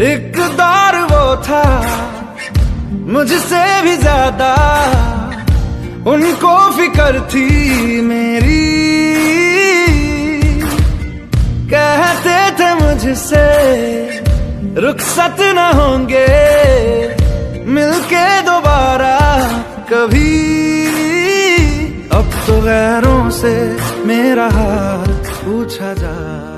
एक दौर वो था मुझसे भी ज्यादा, उनको फिक्र थी मेरी। कहते थे मुझसे रुखसत न होंगे मिलके दोबारा कभी। अब तो गैरों से मेरा हाल पूछा जा